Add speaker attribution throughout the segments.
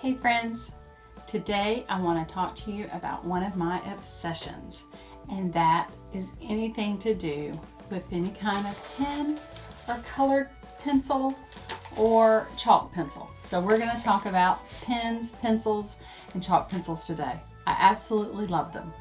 Speaker 1: Hey friends, today I want to talk to you about one of my obsessions, and that is anything to do with any kind of pen or colored pencil or chalk pencil. So we're going to talk about pens, pencils, and chalk pencils today. I absolutely love them.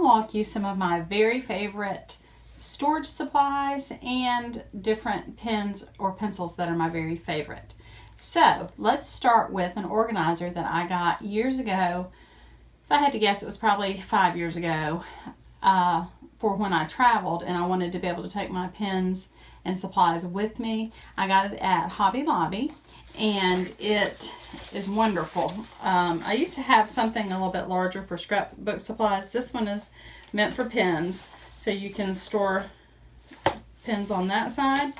Speaker 1: Walk you some of my very favorite storage supplies and different pens or pencils that are my very favorite. So let's start with an organizer that I got years ago. If I had to guess, it was probably 5 years ago, for when I traveled and I wanted to be able to take my pens and supplies with me. I got it at Hobby Lobby and it is wonderful. I used to have something a little bit larger for scrapbook supplies. This one is meant for pens, so you can store pens on that side.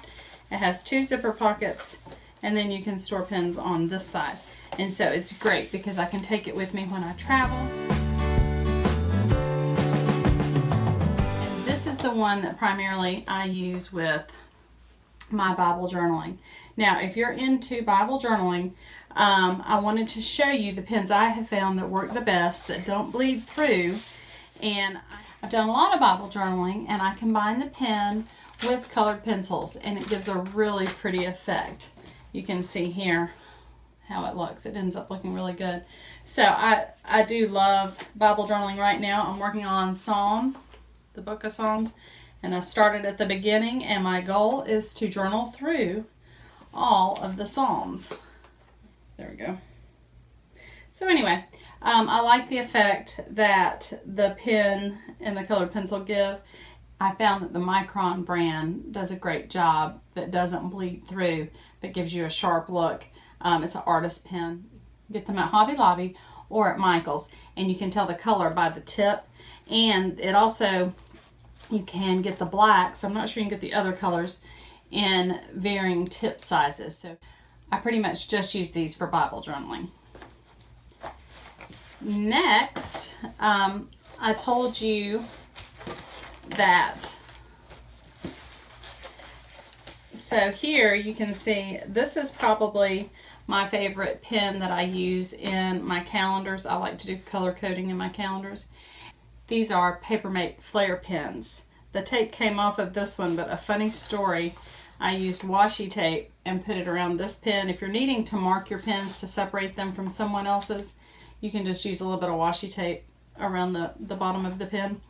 Speaker 1: It has 2 zipper pockets, and then you can store pens on this side. And so it's great because I can take it with me when I travel. And this is the one that primarily I use with my Bible journaling. Now, if you're into Bible journaling, I wanted to show you the pens I have found that work the best, that don't bleed through. And I've done a lot of Bible journaling, and I combine the pen with colored pencils, and it gives a really pretty effect. You can see here how it looks. It ends up looking really good. So I do love Bible journaling right now. I'm working on Psalm, the book of Psalms, and I started at the beginning, and my goal is to journal through all of the Psalms. There we go. So anyway, I like the effect that the pen and the colored pencil give. I found that the Micron brand does a great job that doesn't bleed through, but gives you a sharp look. It's an artist pen. Get them at Hobby Lobby or at Michael's, and you can tell the color by the tip. And it also, you can get the blacks. I'm not sure you can get the other colors in varying tip sizes. So I pretty much just use these for Bible journaling. Next, I told you that, so here you can see this is probably my favorite pen that I use in my calendars. I like to do color coding in my calendars. These are Papermate Flair pens. The tape came off of this one, but a funny story, I used washi tape and put it around this pen. If you're needing to mark your pens to separate them from someone else's, you can just use a little bit of washi tape around the bottom of the pen.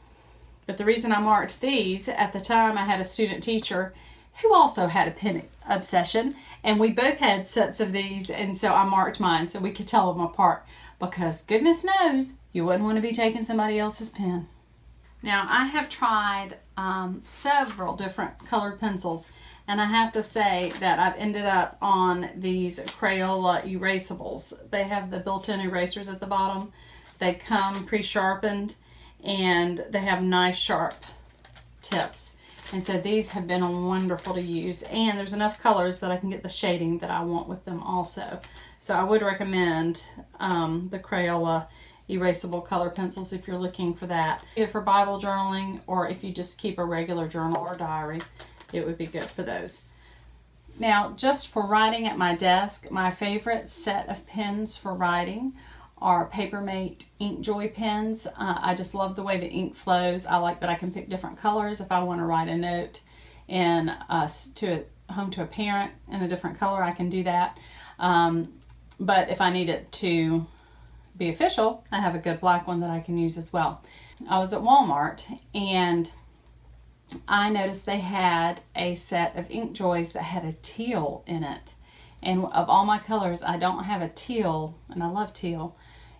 Speaker 1: But the reason I marked these, at the time I had a student teacher who also had a pen obsession, and we both had sets of these, and so I marked mine so we could tell them apart, because goodness knows you wouldn't want to be taking somebody else's pen. Now, I have tried several different colored pencils, and I have to say that I've ended up on these Crayola Erasables. They have the built-in erasers at the bottom. They come pre-sharpened, and they have nice sharp tips. And so these have been wonderful to use, and there's enough colors that I can get the shading that I want with them also. So I would recommend the Crayola Erasable color pencils if you're looking for that. Either for Bible journaling, or if you just keep a regular journal or diary, it would be good for those. Now, just for writing at my desk, my favorite set of pens for writing are Papermate InkJoy pens. I just love the way the ink flows. I like that I can pick different colors. If I want to write a note home to a parent in a different color, I can do that. But if I need it to be official, I have a good black one that I can use as well. I was at Walmart, and I noticed they had a set of InkJoys that had a teal in it. And of all my colors, I don't have a teal, and I love teal,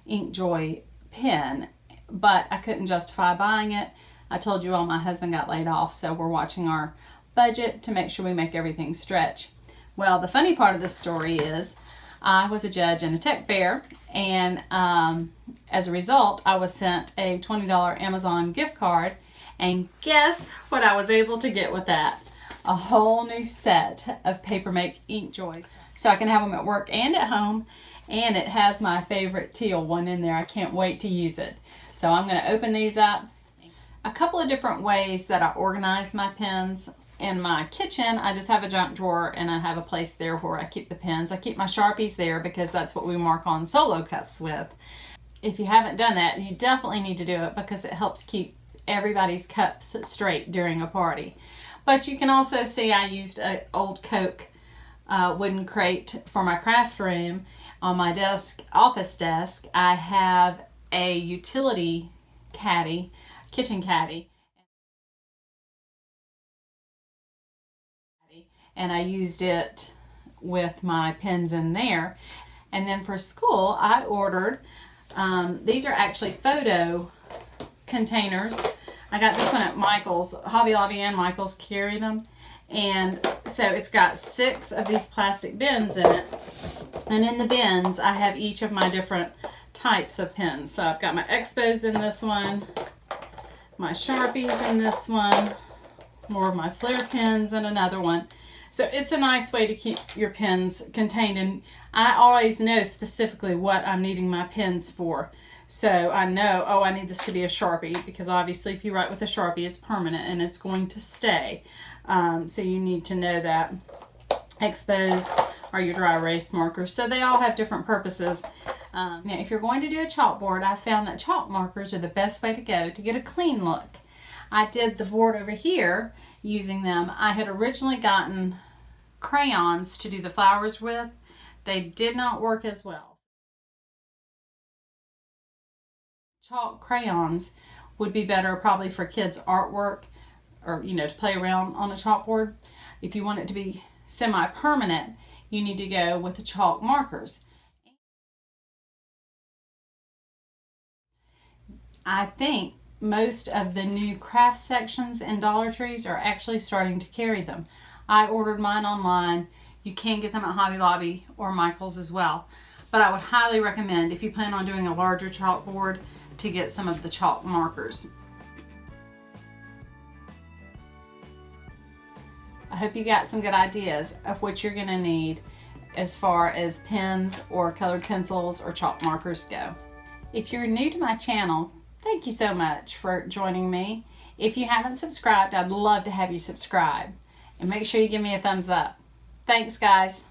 Speaker 1: InkJoy pen, but I couldn't justify buying it. I told you all my husband got laid off, so we're watching our budget to make sure we make everything stretch. Well, the funny part of this story is I was a judge in a tech fair, and as a result, I was sent a $20 Amazon gift card. And guess what I was able to get with that? A whole new set of Papermate InkJoys. So I can have them at work and at home. and it has my favorite teal one in there. I can't wait to use it. So I'm going to open these up. A couple of different ways that I organize my pens. In my kitchen, I just have a junk drawer and I have a place there where I keep the pens. I keep my Sharpies there because that's what we mark on solo cups with. If you haven't done that, you definitely need to do it because it helps keep everybody's cups straight during a party. But you can also see I used an old Coke wooden crate for my craft room. On my desk, office desk, I have a utility caddy, kitchen caddy, and I used it with my pens in there. And then for school, I ordered, these are actually photo containers. I got this one at Michael's. Hobby Lobby and Michael's carry them. And so it's got 6 of these plastic bins in it. And in the bins, I have each of my different types of pens. So I've got my Expos in this one, my Sharpies in this one, more of my Flair pens in another one. So it's a nice way to keep your pens contained. And I always know specifically what I'm needing my pens for. So I know, oh, I need this to be a Sharpie, because obviously if you write with a Sharpie, it's permanent and it's going to stay. So you need to know that. Expos are your dry erase markers. So they all have different purposes. Now, if you're going to do a chalkboard, I found that chalk markers are the best way to go to get a clean look. I did the board over here using them. I had originally gotten crayons to do the flowers with. They did not work as well. Chalk crayons would be better probably for kids' artwork, or to play around on a chalkboard. If you want it to be semi-permanent, you need to go with the chalk markers. I think most of the new craft sections in Dollar Trees are actually starting to carry them. I ordered mine online. You can get them at Hobby Lobby or Michael's as well. But I would highly recommend, if you plan on doing a larger chalkboard, to get some of the chalk markers. I hope you got some good ideas of what you're going to need as far as pens or colored pencils or chalk markers go. If you're new to my channel, thank you so much for joining me. If you haven't subscribed, I'd love to have you subscribe. And make sure you give me a thumbs up. Thanks, guys.